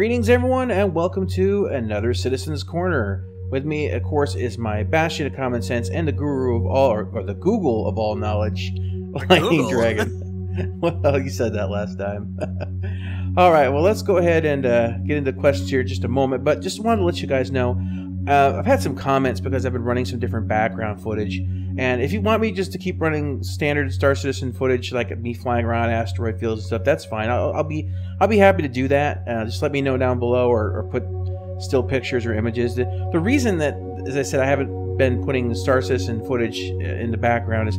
Greetings, everyone, and welcome to another Citizen's Corner. With me, of course, is my bastion of common sense and the guru of all, or the Google of all knowledge, Lightning Dragon. Well, you said that last time. All right, well, let's go ahead and get into questions here in just a moment, but just wanted to let you guys know, I've had some comments because I've been running some different background footage, and if you want me just to keep running standard Star Citizen footage, like me flying around asteroid fields and stuff, that's fine. I'll be happy to do that. Just let me know down below, or put still pictures or images. The reason that, as I said, I haven't been putting Star Citizen footage in the background is,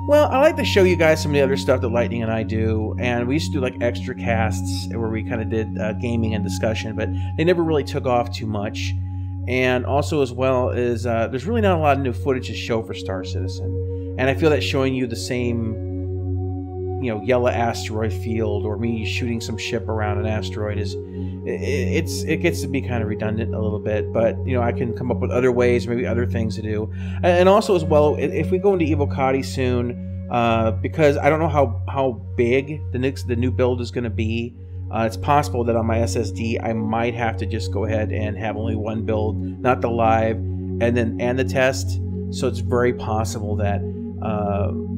well, I like to show you guys some of the other stuff that Lightning and I do, and we used to do like extra casts where we kind of did gaming and discussion, but they never really took off too much. And also, as well, is there's really not a lot of new footage to show for Star Citizen, and I feel that showing you the same, yellow asteroid field, or me shooting some ship around an asteroid it gets to be kind of redundant a little bit. But I can come up with other ways, maybe other things to do, and also as well, if we go into Evocati soon, because I don't know how big the new build is going to be. It's possible that on my SSD I might have to just go ahead and have only one build, not the live and the test. So it's very possible that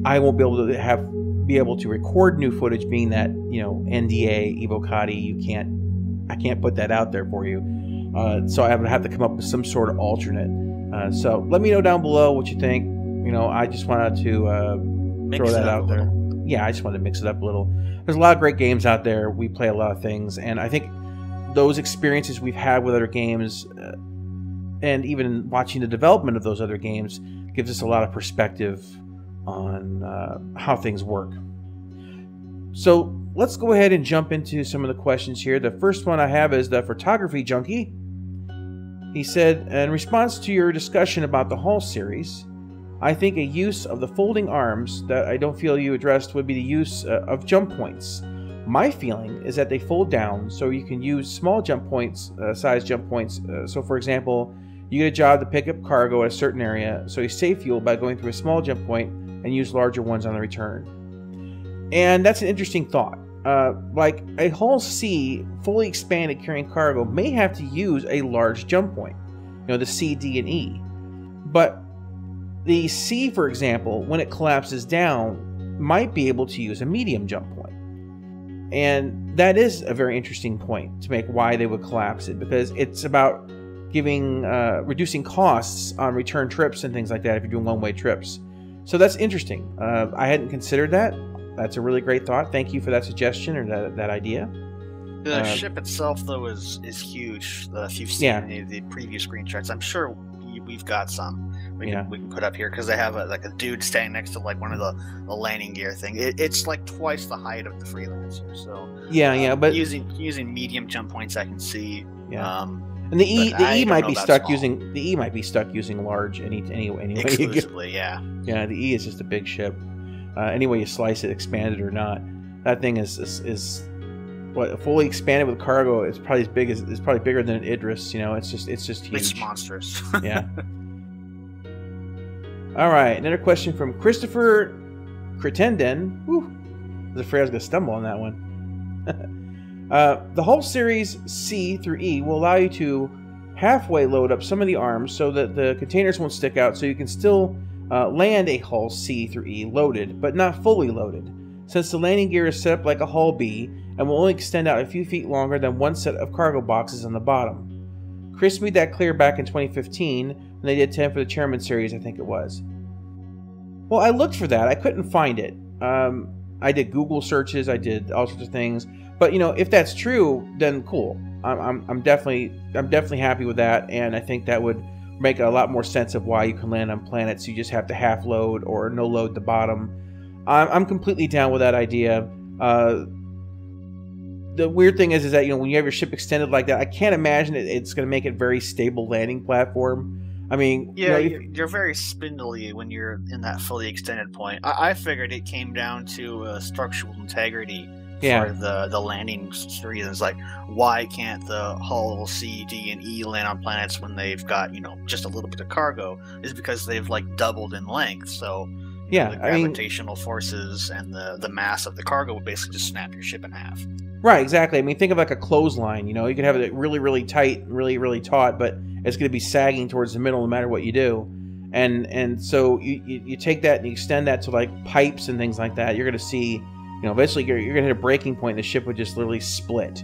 I won't be able to record new footage, being that NDA Evocati, I can't put that out there for you. So I would have to come up with some sort of alternate. So let me know down below what you think. I just wanted to throw that out there. Yeah, I just wanted to mix it up a little. There's a lot of great games out there. We play a lot of things, and I think those experiences we've had with other games, and even watching the development of those other games, gives us a lot of perspective on how things work. So let's go ahead and jump into some of the questions here. The first one I have is the Photography Junkie. He said, in response to your discussion about the Hull series, I think a use of the folding arms that I don't feel you addressed would be the use of jump points. My feeling is that they fold down so you can use small jump points, size jump points. So for example, you get a job to pick up cargo at a certain area, so you save fuel by going through a small jump point and use larger ones on the return. And that's an interesting thought. Like a Hull C fully expanded carrying cargo may have to use a large jump point, the C, D, and E. But the C, for example, when it collapses down, might be able to use a medium jump point. And that is a very interesting point to make, why they would collapse it, because it's about reducing costs on return trips and things like that if you're doing one-way trips. So that's interesting. I hadn't considered that. That's a really great thought. Thank you for that suggestion, or that idea. The ship itself, though, is huge. If you've seen any of the previous screenshots, I'm sure we've got some. We can put up here, because they have a dude standing next to like one of the landing gear thing. It's like twice the height of the Freelancer. So but using medium jump points, I can see. Yeah. And the E might be stuck using large anyway. Exclusively, yeah. Yeah, the E is just a big ship. Any way you slice it, expanded or not, that thing is what, fully expanded with cargo. It's probably it's probably bigger than an Idris. It's just huge. It's monstrous. Yeah. All right, another question from Christopher Cretenden. Whew, I was afraid I was going to stumble on that one. The Hull series C through E will allow you to halfway load up some of the arms so that the containers won't stick out, so you can still land a Hull C through E loaded, but not fully loaded, since the landing gear is set up like a Hull B and will only extend out a few feet longer than one set of cargo boxes on the bottom. Chris made that clear back in 2015 when they did 10 for the Chairman series, I think it was. Well, I looked for that. I couldn't find it. I did Google searches. I did all sorts of things. But if that's true, then cool. I'm definitely happy with that, and I think that would make a lot more sense of why you can land on planets you just have to half load or no load the bottom. I'm completely down with that idea. The weird thing is that when you have your ship extended like that, I can't imagine it's going to make it very stable landing platform. I mean, you're very spindly when you're in that fully extended point. I figured it came down to structural integrity for the landing reasons. Like, why can't the Hull C, D, and E land on planets when they've got just a little bit of cargo? Is because they've like doubled in length. So the gravitational forces and the mass of the cargo would basically just snap your ship in half. Right, exactly. I mean, think of like a clothesline. You know, you could have it really, really tight, really, really taut, but it's going to be sagging towards the middle no matter what you do. And so you take that and you extend that to like pipes and things like that. You're going to see, you know, eventually you're going to hit a breaking point and the ship would just literally split.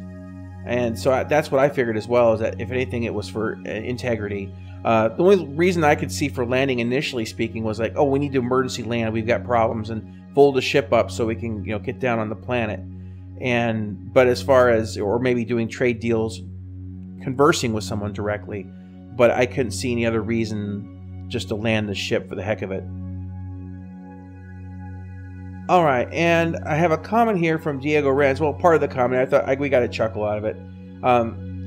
And so that's what I figured as well, is that if anything, it was for integrity. The only reason I could see for landing, initially speaking, was like, oh, we need to emergency land. We've got problems, and fold the ship up so we can, you know, get down on the planet. But as far as, or maybe doing trade deals, conversing with someone directly, but I couldn't see any other reason just to land the ship for the heck of it. All right, and I have a comment here from Diego Renz. Well, part of the comment, I thought we got a chuckle out of it.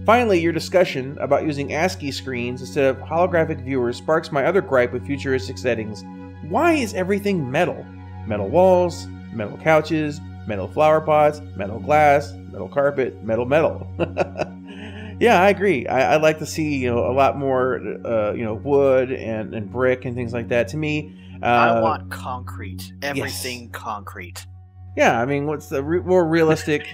Finally, your discussion about using ASCII screens instead of holographic viewers sparks my other gripe with futuristic settings. Why is everything metal? Metal walls, metal couches, metal flower pots, metal glass, metal carpet, metal. Yeah, I agree. I'd like to see, you know, a lot more, you know, wood and brick and things like that. To me, I want concrete. Everything yes. Concrete. Yeah, I mean, what's the more realistic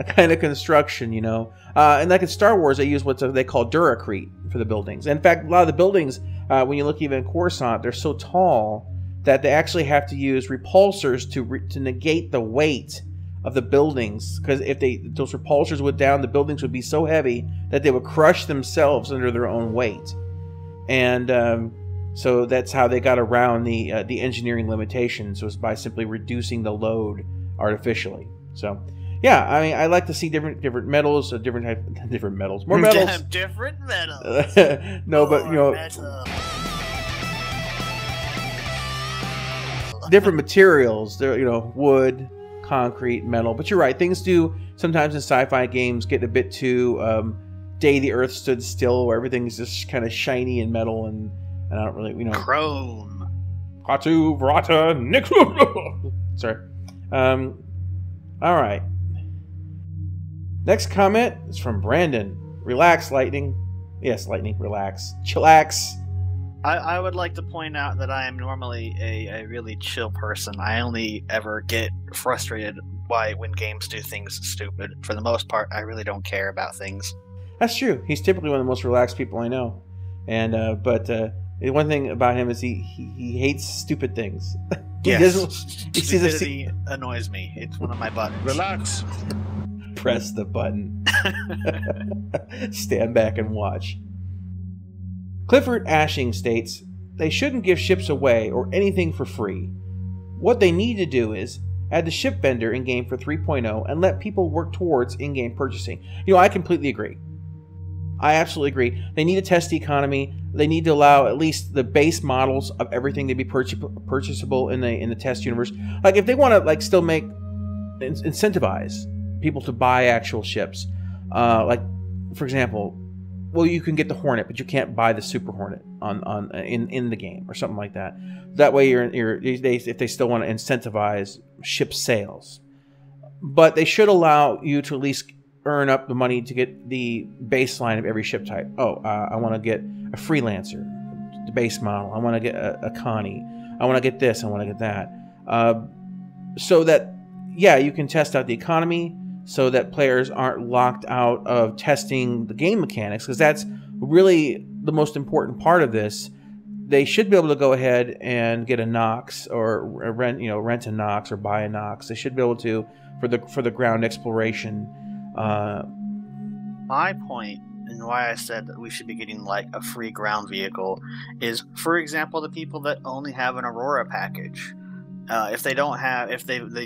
kind of construction, you know? And like in Star Wars, they use what they call Duracrete for the buildings. In fact, a lot of the buildings, when you look even in Coruscant, they're so tall that they actually have to use repulsors to negate the weight of the buildings, because if those repulsors would down, the buildings would be so heavy that they would crush themselves under their own weight. And so that's how they got around the engineering limitations, was by simply reducing the load artificially. So yeah, I mean, I like to see different metals, different metals, more metals. Different metals. No, but you know, different materials. There, you know, wood, concrete, metal. But you're right, things do sometimes in sci-fi games get a bit too Day the Earth Stood Still, where everything's just kind of shiny and metal, and I don't really, you know, chrome. Hatu Vrata Nix. Sorry. All right. Next comment is from Brandon. Relax, Lightning. Yes, Lightning, relax. Chillax. I would like to point out that I am normally a really chill person. I only ever get frustrated when games do things stupid. For the most part, I really don't care about things. That's true. He's typically one of the most relaxed people I know. And but one thing about him is he hates stupid things. Stupidity annoys me. It's one of my buttons. Relax. Press the button. Stand back and watch. Clifford Ashing states, they shouldn't give ships away or anything for free. What they need to do is add the ship vendor in-game for 3.0 and let people work towards in-game purchasing. You know, I completely agree. I absolutely agree. They need to test the economy. They need to allow at least the base models of everything to be purchasable in the test universe. Like, if they want to, like, still incentivize people to buy actual ships, like, for example, well, you can get the Hornet, but you can't buy the Super Hornet in the game or something like that. That way, if they still want to incentivize ship sales, but they should allow you to at least earn up the money to get the baseline of every ship type. Oh, I want to get a Freelancer, the base model. I want to get a Connie. I want to get this. I want to get that. So that, yeah, you can test out the economy, so that players aren't locked out of testing the game mechanics, because that's really the most important part of this. They should be able to go ahead and get a Nox, or rent a Nox or buy a Nox. They should be able to for the ground exploration. My point, and why I said that we should be getting like a free ground vehicle, is, for example, the people that only have an Aurora package. If they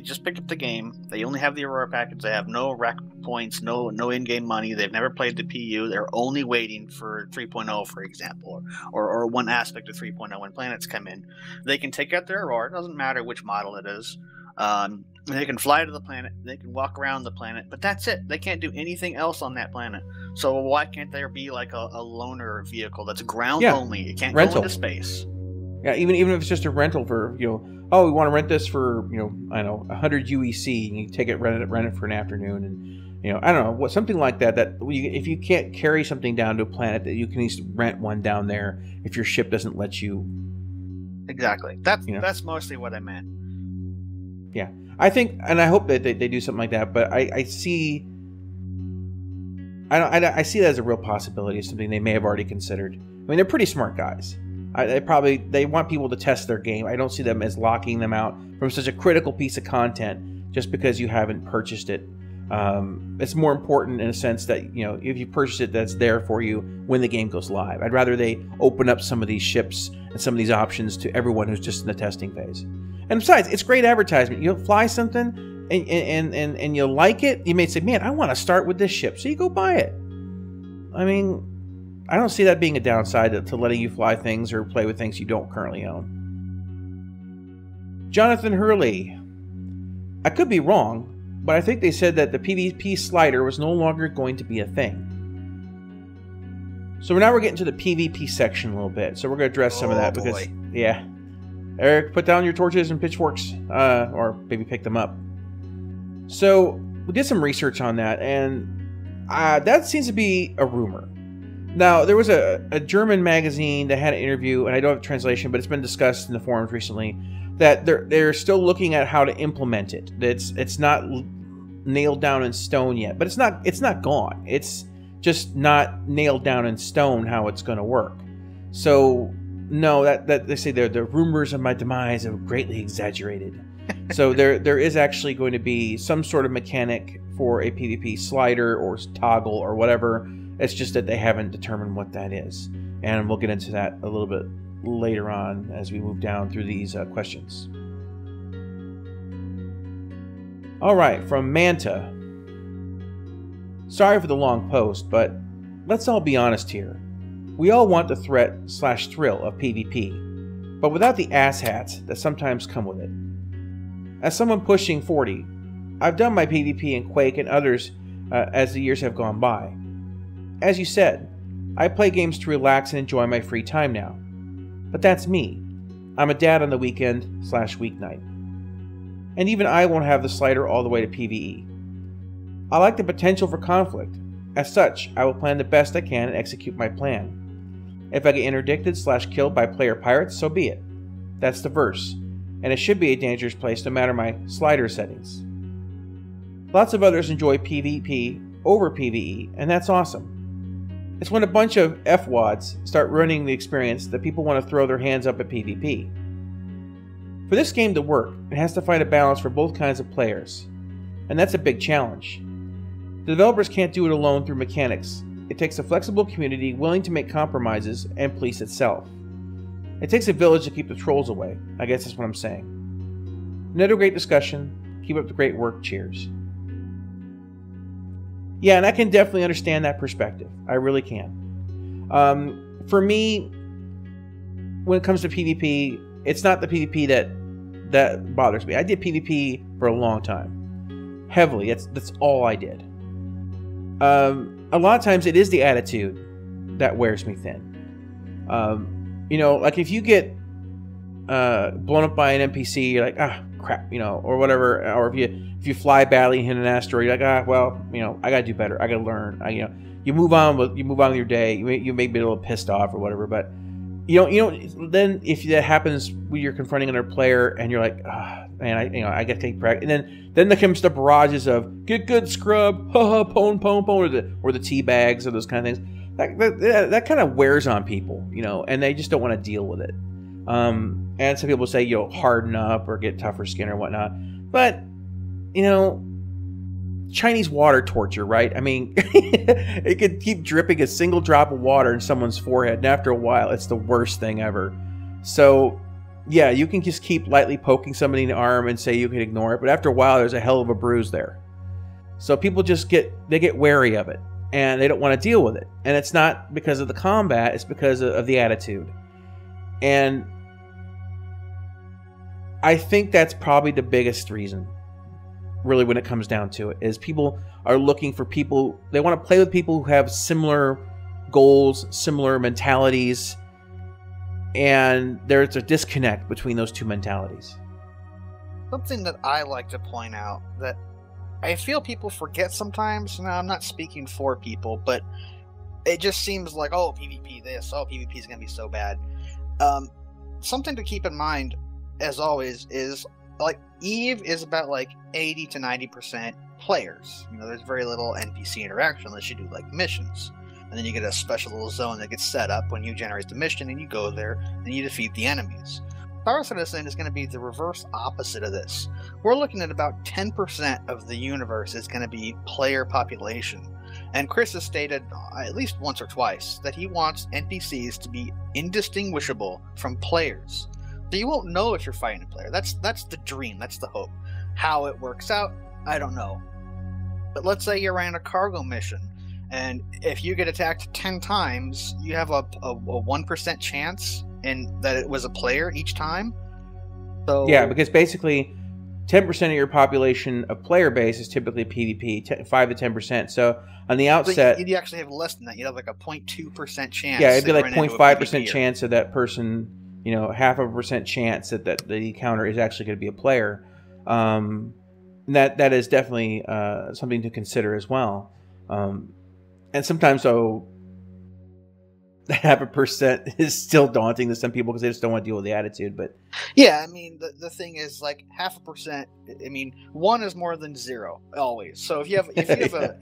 just picked up the game, they only have the Aurora package, they have no rack points, no in-game money, they've never played the PU, they're only waiting for 3.0, for example, or one aspect of 3.0 when planets come in. They can take out their Aurora, it doesn't matter which model it is. They can fly to the planet, they can walk around the planet, but that's it. They can't do anything else on that planet. So why can't there be like a loaner vehicle that's ground only? It can't go into space. Yeah, even if it's just a rental for, oh, we want to rent this for, I don't know, 100 UEC, and you take it, rent it for an afternoon, and I don't know, something like that. That if you can't carry something down to a planet, that you can at least rent one down there if your ship doesn't let you. Exactly. That's mostly what I meant. Yeah, I think, and I hope that they do something like that. But I see I see that as a real possibility, something they may have already considered. I mean, they're pretty smart guys. They want people to test their game. I don't see them as locking them out from such a critical piece of content just because you haven't purchased it. It's more important in a sense that, if you purchase it, that's there for you when the game goes live. I'd rather they open up some of these ships and some of these options to everyone who's just in the testing phase. And besides, it's great advertisement. You'll fly something and you'll like it. You may say, man, I want to start with this ship. So you go buy it. I mean, I don't see that being a downside to letting you fly things or play with things you don't currently own. Jonathan Hurley. I could be wrong, but I think they said that the PvP slider was no longer going to be a thing. So now we're getting to the PvP section a little bit. So we're going to address some of that because, yeah. Eric, put down your torches and pitchforks, or maybe pick them up. So we did some research on that, and that seems to be a rumor. Now, there was a German magazine that had an interview, and I don't have a translation, but it's been discussed in the forums recently, that they're still looking at how to implement it. It's not nailed down in stone yet, but it's not gone. It's just not nailed down in stone how it's going to work. So no, that they say the rumors of my demise are greatly exaggerated. So there is actually going to be some sort of mechanic for a PvP slider or toggle or whatever. It's just that they haven't determined what that is, and we'll get into that a little bit later on as we move down through these questions. All right, from Manta. Sorry for the long post, but let's all be honest here. We all want the threat/thrill of PvP, but without the asshats that sometimes come with it. As someone pushing 40, I've done my PvP in Quake and others as the years have gone by. As you said, I play games to relax and enjoy my free time now. But that's me. I'm a dad on the weekend/weeknight. And even I won't have the slider all the way to PvE. I like the potential for conflict. As such, I will plan the best I can and execute my plan. If I get interdicted/killed by player pirates, so be it. That's the verse, and it should be a dangerous place no matter my slider settings. Lots of others enjoy PvP over PvE, and that's awesome. It's when a bunch of F-wads start ruining the experience that people want to throw their hands up at PvP. For this game to work, it has to find a balance for both kinds of players, and that's a big challenge. The developers can't do it alone through mechanics. It takes a flexible community willing to make compromises and police itself. It takes a village to keep the trolls away. I guess that's what I'm saying. Another great discussion. Keep up the great work. Cheers. Yeah, and I can definitely understand that perspective. I really can. For me, when it comes to PvP, it's not the PvP that bothers me. I did PvP for a long time. Heavily. That's all I did. A lot of times it is the attitude that wears me thin. Like if you get blown up by an NPC, you're like, crap, or whatever. Or if you fly badly and hit an asteroid, you're like, I gotta do better. I gotta learn. You move on with your day. You may be a little pissed off or whatever, but then if that happens when you're confronting another player and you're like, man, I gotta take practice. And then there comes the barrages of get good, scrub, pwn, or the tea bags or those kind of things. That kind of wears on people, and they just don't want to deal with it. And some people say, harden up or get tougher skin or whatnot. But, Chinese water torture, right? I mean, it could keep dripping a single drop of water in someone's forehead, and after a while, it's the worst thing ever. So, yeah, you can just keep lightly poking somebody in the arm and say you can ignore it, but after a while, there's a hell of a bruise there. So people just get wary of it, and they don't want to deal with it. And it's not because of the combat, it's because of the attitude. And I think that's probably the biggest reason, really, when it comes down to it, is people are looking for people, they want to play with people who have similar goals, similar mentalities, and there's a disconnect between those two mentalities. Something that I like to point out that I feel people forget sometimes, now I'm not speaking for people, but it just seems like, PvP this, PvP is going to be so bad. Something to keep in mind, as always, is like EVE is about like 80 to 90% players. There's very little NPC interaction unless you do like missions. And then you get a special little zone that gets set up when you generate the mission, and you go there and you defeat the enemies. Star Citizen is going to be the reverse opposite of this. We're looking at about 10% of the universe is going to be player population. And Chris has stated at least once or twice that he wants NPCs to be indistinguishable from players. So you won't know if you're fighting a player. That's the dream. That's the hope. How it works out, I don't know. But let's say you're on a cargo mission, and if you get attacked 10 times, you have a 1% chance that it was a player each time. So yeah, because basically 10% of your population of player base is typically PvP, 5 to 10%. So on the outset, so you actually have less than that. You'd have like a 0.2% chance. Yeah, it'd be like 0.5% chance of that person, half of a percent chance that the encounter is actually going to be a player. That is definitely something to consider as well. And sometimes, though, half a percent is still daunting to some people because they just don't want to deal with the attitude. But yeah, I mean, the thing is, like, 0.5%. I mean, 1 is more than 0 always. So if you have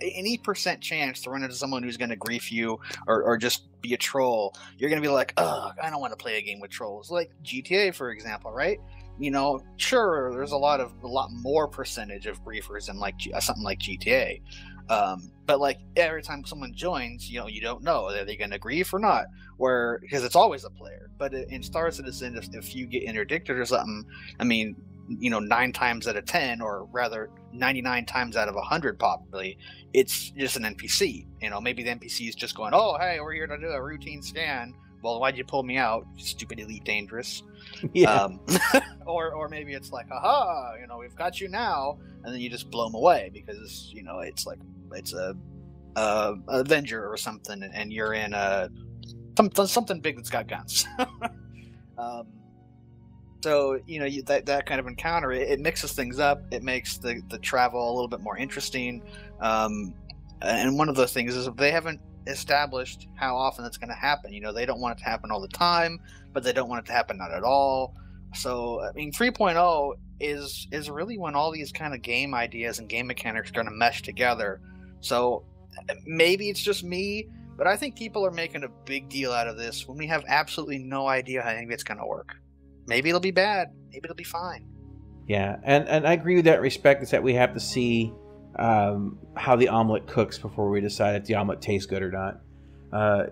any percent chance to run into someone who's going to grief you or just be a troll, you're going to be like, ugh, I don't want to play a game with trolls. Like GTA, for example, right? Sure, there's a lot more percentage of griefers in like something like GTA. But like every time someone joins, you don't know, are they going to grief or not, because it's always a player. But in Star Citizen, if you get interdicted or something, I mean, 9 times out of 10, or rather 99 times out of 100 probably, it's just an NPC. Maybe the NPC is just going, oh, hey, we're here to do a routine scan. Well, why'd you pull me out? Stupid Elite Dangerous. Yeah. Or maybe it's like, aha, we've got you now, and then you just blow them away because it's like it's a Avenger or something, and you're in something big that's got guns. So that kind of encounter, it mixes things up. It makes the travel a little bit more interesting. And one of those things is they haven't established how often it's going to happen. They don't want it to happen all the time, but they don't want it to happen not at all. So I mean, 3.0 is really when all these kind of game ideas and game mechanics are going to mesh together. So maybe it's just me, but I think people are making a big deal out of this when we have absolutely no idea how any of it's going to work. Maybe it'll be bad, maybe it'll be fine. Yeah, and I agree with that respect. Is that we have to see how the omelet cooks before we decide if the omelet tastes good or not.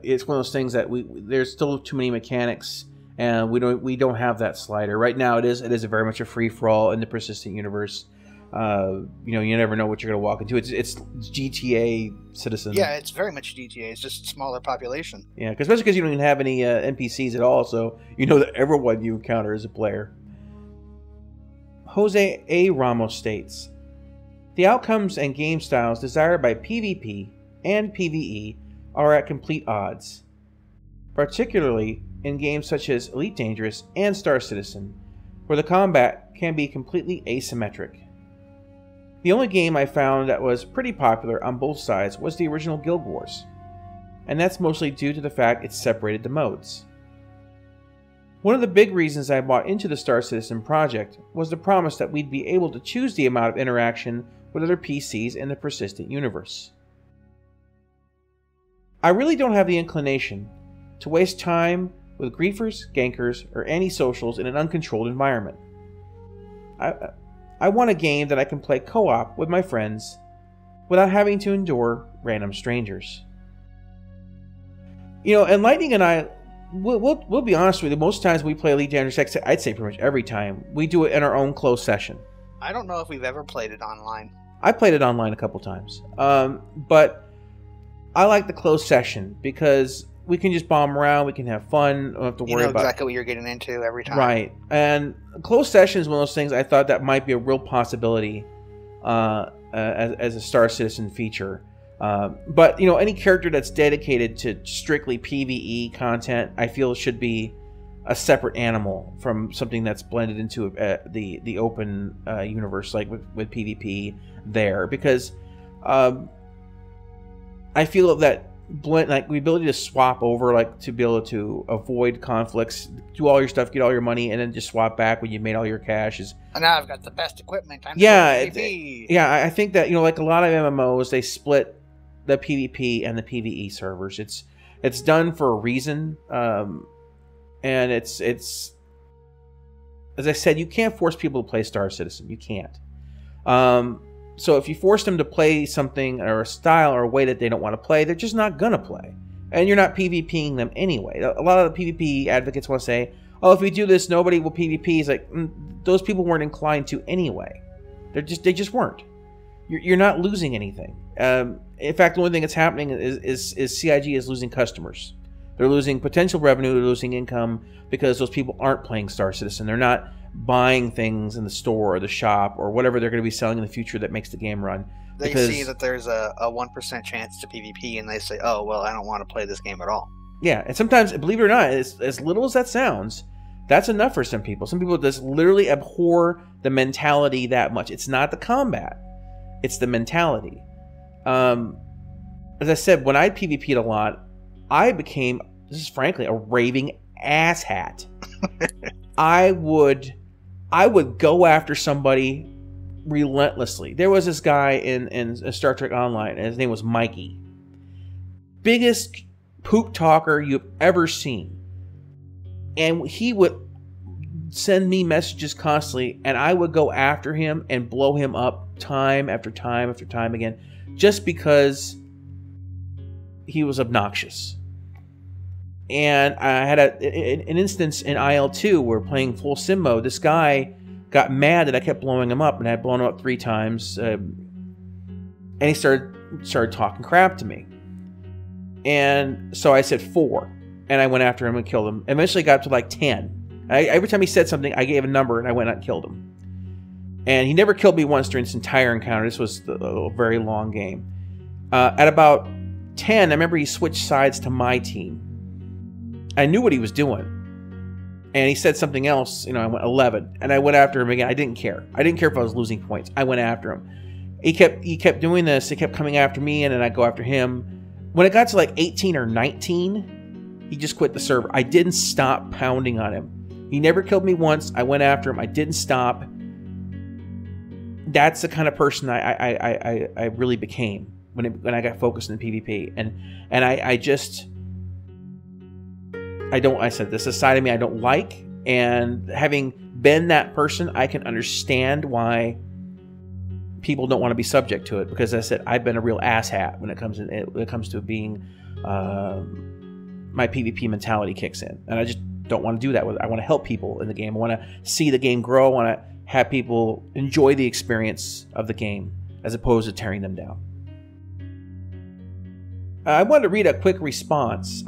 It's one of those things that there's still too many mechanics, and we don't have that slider right now. It is very much a free for all in the persistent universe. You never know what you're going to walk into. It's GTA Citizen. Yeah, it's very much GTA. It's just smaller population. Yeah, especially because you don't even have any NPCs at all, so that everyone you encounter is a player. Jose A. Ramos states, the outcomes and game styles desired by PvP and PvE are at complete odds, particularly in games such as Elite Dangerous and Star Citizen, where the combat can be completely asymmetric. The only game I found that was pretty popular on both sides was the original Guild Wars, and that's mostly due to the fact it separated the modes. One of the big reasons I bought into the Star Citizen project was the promise that we'd be able to choose the amount of interaction with other PCs in the persistent universe. I really don't have the inclination to waste time with griefers, gankers, or anti-socials in an uncontrolled environment. I want a game that I can play co-op with my friends without having to endure random strangers. And Lightning and I, we'll be honest with you, most times we play Elite Dangerous, I'd say pretty much every time, we do it in our own closed session. I don't know if we've ever played it online. I played it online a couple times. But I like the closed session because we can just bomb around, we can have fun, don't have to worry about exactly what you're getting into every time. Right. And closed session is one of those things I thought that might be a real possibility as a Star Citizen feature. But any character that's dedicated to strictly PvE content, I feel should be a separate animal from something that's blended into the open universe, like with PvP there, because I feel that like the ability to swap over, like to be able to avoid conflicts, do all your stuff, get all your money, and then just swap back when you made all your cash is. And now I've got the best equipment. I think that, you know, like a lot of MMOs, they split the PvP and the PvE servers. It's done for a reason, and it's as I said, you can't force people to play Star Citizen. You can't. So if you force them to play something or a style or a way that they don't want to play, they're just not going to play. And you're not PvPing them anyway. A lot of the PvP advocates want to say, oh, if we do this, nobody will PvP. It's like, those people weren't inclined to anyway. They just weren't. You're not losing anything. In fact, the only thing that's happening is CIG is losing customers. They're losing potential revenue. They're losing income because those people aren't playing Star Citizen. They're not buying things in the store or the shop or whatever they're going to be selling in the future that makes the game run. They see that there's a 1% chance to PvP, and they say, oh, well, I don't want to play this game at all. Yeah, and sometimes, believe it or not, as little as that sounds, that's enough for some people. Some people just literally abhor the mentality that much. It's not the combat. It's the mentality. As I said, when I PvP'd a lot, I became, this is frankly, a raving asshat. I would go after somebody relentlessly. There was this guy in Star Trek Online, and his name was Mikey. Biggest poop talker you've ever seen. And he would send me messages constantly, and I would go after him and blow him up time after time after time again, just because he was obnoxious. And I had an instance in IL-2 where playing full sim mode, this guy got mad that I kept blowing him up, and I had blown him up 3 times, and he started talking crap to me. And so I said 4, and I went after him and killed him. Eventually got up to like 10. Every time he said something, I gave a number, and I went out and killed him. And he never killed me once during this entire encounter. This was a very long game. At about 10, I remember he switched sides to my team. I knew what he was doing. And he said something else, you know, I went 11. And I went after him again. I didn't care. I didn't care if I was losing points. I went after him. He kept doing this. He kept coming after me, and then I'd go after him. When it got to like 18 or 19, he just quit the server. I didn't stop pounding on him. He never killed me once. I went after him. I didn't stop. That's the kind of person I really became when I got focused in PvP. And I said, this is a side of me I don't like, and having been that person, I can understand why people don't want to be subject to it, because as I said, I've been a real asshat when it comes to being my PvP mentality kicks in, and I just don't want to do that. I want to help people in the game. I want to see the game grow. I want to have people enjoy the experience of the game as opposed to tearing them down. I wanted to read a quick response.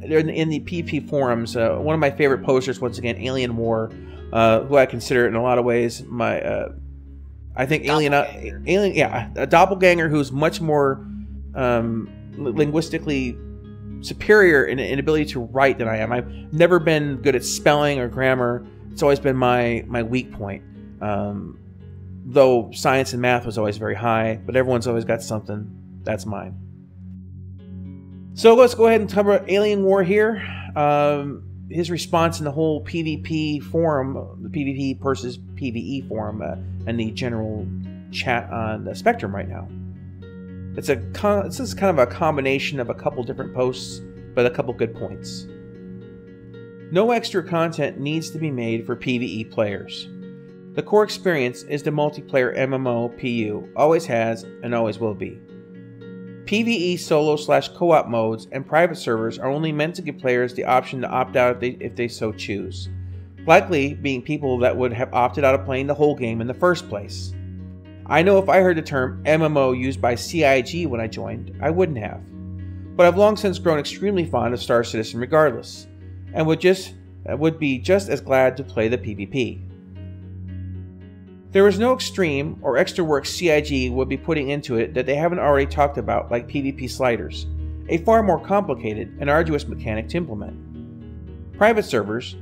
In the PvP forums, one of my favorite posters, once again, Alien War, who I consider in a lot of ways I think a doppelganger who's much more linguistically superior in ability to write than I am. I've never been good at spelling or grammar. It's always been my weak point. Though science and math was always very high, but everyone's always got something. That's mine. So let's go ahead and cover Alien War here. His response in the whole PvP forum, the PvP versus PvE forum, and the general chat on the Spectrum right now. This is kind of a combination of a couple different posts, but a couple good points. No extra content needs to be made for PvE players. The core experience is the multiplayer MMO PU, always has and always will be. PvE solo/co-op modes and private servers are only meant to give players the option to opt out if they so choose, likely being people that would have opted out of playing the whole game in the first place. I know if I heard the term MMO used by CIG when I joined, I wouldn't have, but I've long since grown extremely fond of Star Citizen regardless, and would be just as glad to play the PvP. There is no extreme or extra work CIG would be putting into it that they haven't already talked about, like PvP sliders, a far more complicated and arduous mechanic to implement. Private servers,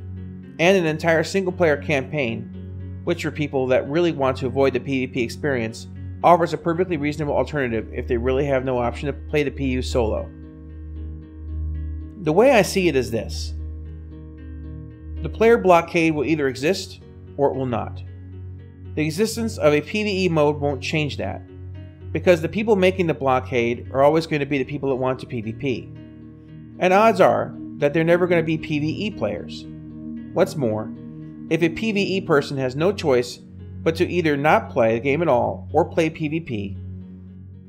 and an entire single-player campaign, which for people that really want to avoid the PvP experience, offers a perfectly reasonable alternative if they really have no option to play the PU solo. The way I see it is this. The player blockade will either exist or it will not. The existence of a PvE mode won't change that, because the people making the blockade are always going to be the people that want to PvP. And odds are that they're never going to be PvE players. What's more, if a PvE person has no choice but to either not play the game at all or play PvP,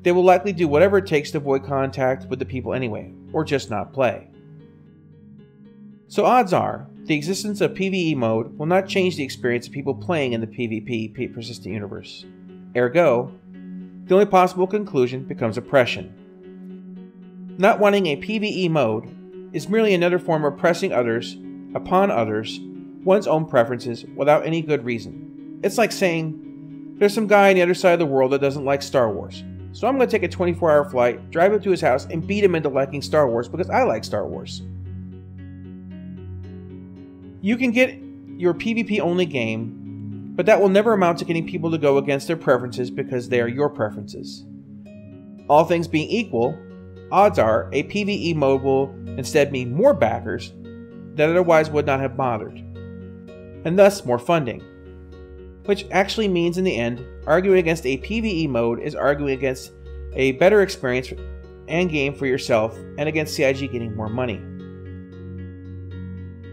they will likely do whatever it takes to avoid contact with the people anyway, or just not play. So odds are, the existence of PvE mode will not change the experience of people playing in the PvP persistent universe. Ergo, the only possible conclusion becomes oppression. Not wanting a PvE mode is merely another form of oppressing others, upon others, one's own preferences without any good reason. It's like saying, there's some guy on the other side of the world that doesn't like Star Wars, so I'm going to take a 24-hour flight, drive up to his house, and beat him into liking Star Wars because I like Star Wars. You can get your PvP-only game, but that will never amount to getting people to go against their preferences because they are your preferences. All things being equal, odds are a PvE mode will instead mean more backers that otherwise would not have bothered, and thus more funding. Which actually means in the end, arguing against a PvE mode is arguing against a better experience and game for yourself and against CIG getting more money.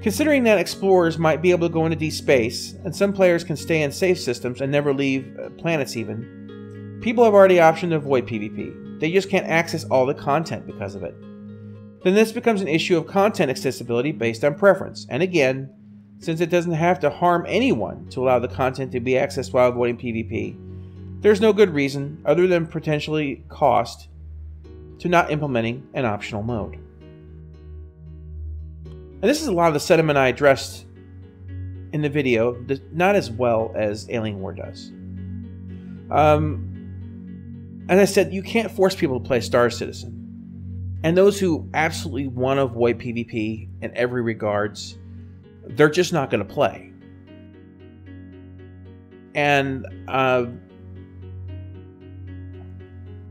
Considering that explorers might be able to go into deep space, and some players can stay in safe systems and never leave planets even, people have already optioned to avoid PvP. They just can't access all the content because of it. Then this becomes an issue of content accessibility based on preference, and again, since it doesn't have to harm anyone to allow the content to be accessed while avoiding PvP, there's no good reason, other than potentially cost, to not implementing an optional mode. And this is a lot of the sentiment I addressed in the video, not as well as Alien War does. As I said, you can't force people to play Star Citizen. And those who absolutely want to avoid PvP in every regards, they're just not going to play. And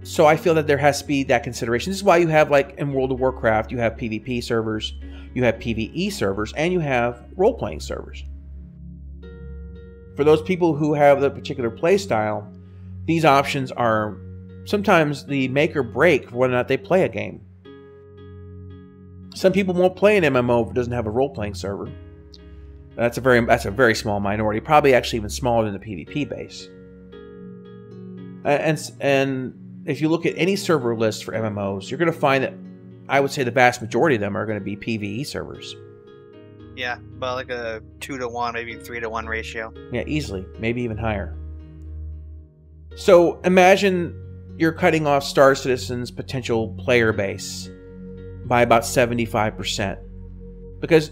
so I feel that there has to be that consideration. This is why you have, like in World of Warcraft, you have PvP servers, you have PvE servers, and you have role-playing servers. For those people who have the particular play style, these options are sometimes the make or break for whether or not they play a game. Some people won't play an MMO if it doesn't have a role-playing server. That's a very small minority, probably actually even smaller than the PvP base. And if you look at any server list for MMOs, you're going to find that I would say the vast majority of them are going to be PvE servers. Yeah, about like a 2-to-1, maybe 3-to-1 ratio. Yeah, easily, maybe even higher. So imagine you're cutting off Star Citizen's potential player base by about 75%. Because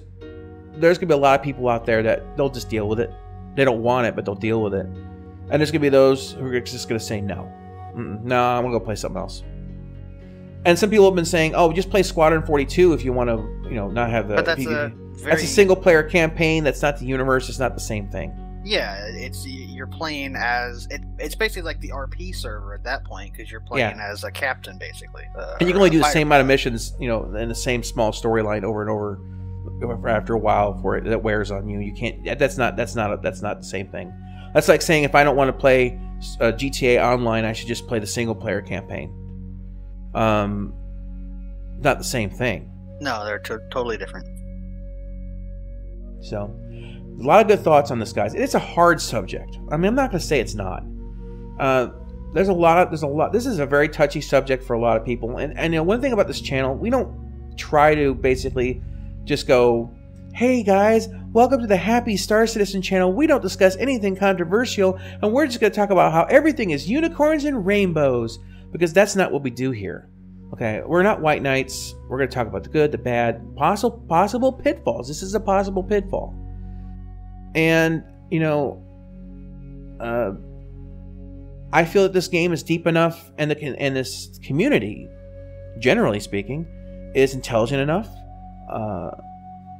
there's going to be a lot of people out there that they'll just deal with it. They don't want it, but they'll deal with it. And there's going to be those who are just going to say no. No, I'm going to go play something else. And some people have been saying, oh, just play Squadron 42 if you want to, not have the PvP. That's a single-player campaign. That's not the universe. It's not the same thing. Yeah, you're playing as... It's basically like the RP server at that point, because you're playing as a captain, basically. And you can only do the same amount of missions, in the same small storyline over and over after a while before that wears on you. You can't... That's not the same thing. That's like saying if I don't want to play GTA Online, I should just play the single-player campaign. Not the same thing. No, they're totally different. So, a lot of good thoughts on this, guys. It's a hard subject. I mean, I'm not going to say it's not. There's a lot. This is a very touchy subject for a lot of people. And one thing about this channel, we don't try to basically just go, hey guys, welcome to the Happy Star Citizen channel. We don't discuss anything controversial, and we're just going to talk about how everything is unicorns and rainbows, because that's not what we do here. Okay, we're not white knights. We're going to talk about the good, the bad, possible pitfalls. This is a possible pitfall. And, I feel that this game is deep enough, and this community, generally speaking, is intelligent enough,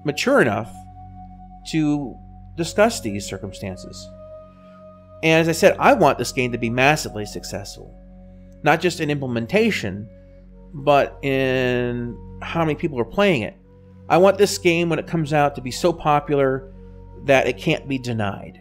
mature enough to discuss these circumstances. And as I said, I want this game to be massively successful. Not just in implementation, but in how many people are playing it. I want this game, when it comes out, to be so popular that it can't be denied.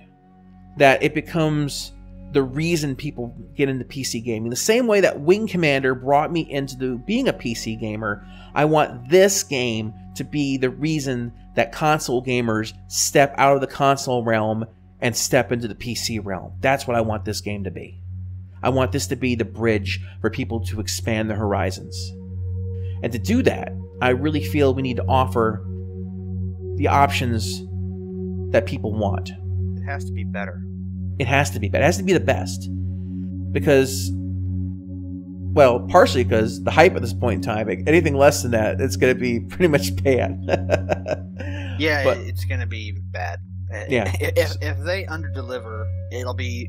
That it becomes the reason people get into PC gaming. The same way that Wing Commander brought me into being a PC gamer, I want this game to be the reason that console gamers step out of the console realm and step into the PC realm. That's what I want this game to be. I want this to be the bridge for people to expand their horizons. And to do that, I really feel we need to offer the options that people want. It has to be better. It has to be better. It has to be the best. Because, well, partially because the hype at this point in time, anything less than that, it's going to be pretty much bad. Yeah, but it's going to be bad. Yeah. If they underdeliver, it'll be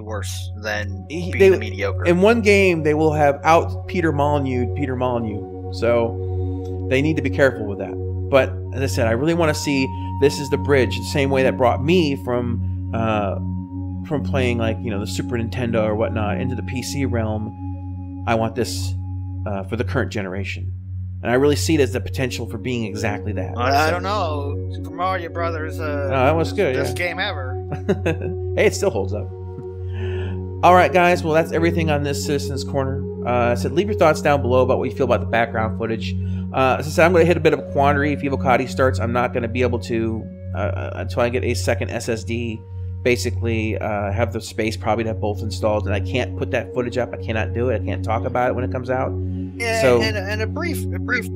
worse than being mediocre. In one game, they will have out Peter Molyneux. So they need to be careful with that. But as I said, I really want to see this is the bridge, the same way that brought me from playing, like, you know, the Super Nintendo or whatnot into the PC realm. I want this for the current generation. And I really see it as the potential for being exactly that. I don't know. Super Mario Brothers. That was good. Best game ever. Hey, it still holds up. All right, guys. Well, that's everything on this Citizens Corner. I said, leave your thoughts down below about what you feel about the background footage. As I said, I'm going to hit a bit of a quandary if Evocati starts. I'm not going to be able to until I get a second SSD. Basically, have the space probably to have both installed, and I can't put that footage up. I cannot do it. I can't talk about it when it comes out. Yeah, so, and a brief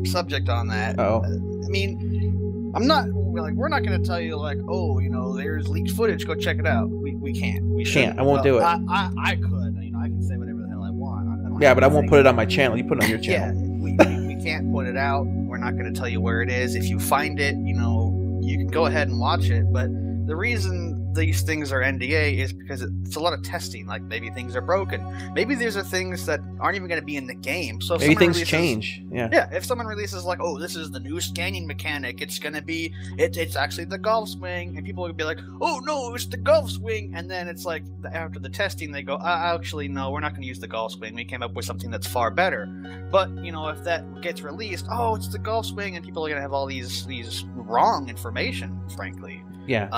subject on that. Uh-oh. I mean, I'm not like, we're not going to tell you like, oh, you know, there's leaked footage. Go check it out. We can't. We can't. I won't do it. I could. You know, I can say whatever the hell I want. Yeah, but I won't put it on my channel. You put it on your channel. Yeah, we can't put it out. We're not going to tell you where it is. If you find it, you know, you can go ahead and watch it. But the reason these things are NDA is because it's a lot of testing. Like, maybe things are broken. Maybe these are things that aren't even going to be in the game. So if maybe things change. Yeah. If someone releases like, oh, this is the new scanning mechanic, it's going to be, it's actually the golf swing, and people will be like, oh no, it's the golf swing, and then it's like after the testing they go, actually no, we're not going to use the golf swing. We came up with something that's far better. But you know, if that gets released, oh, it's the golf swing, and people are going to have all these wrong information, frankly. Yeah.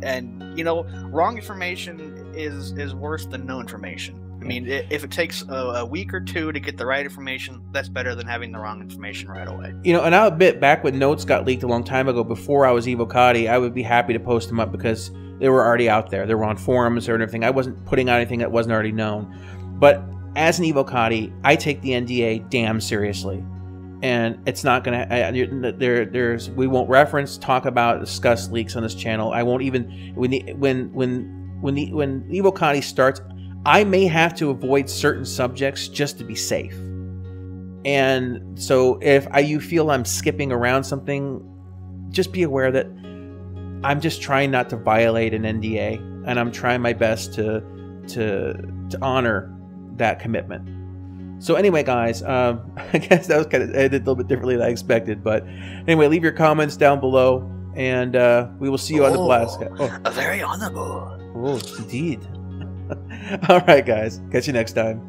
And you know, wrong information is worse than no information. I mean, if it takes a week or two to get the right information, that's better than having the wrong information right away. You know, and I'll admit, back when notes got leaked a long time ago, before I was Evocati, I would be happy to post them up because they were already out there. They were on forums or everything. I wasn't putting out anything that wasn't already known. But as an Evocati, I take the NDA damn seriously. And it's not gonna. We won't reference, talk about, discuss leaks on this channel. I won't even when Evocati starts, I may have to avoid certain subjects just to be safe. And so if you feel I'm skipping around something, just be aware that I'm just trying not to violate an NDA, and I'm trying my best to honor that commitment. So anyway, guys, I guess that was kind of edited a little bit differently than I expected. But anyway, leave your comments down below, and we will see you on the blast. A very honorable. Oh, indeed. All right, guys. Catch you next time.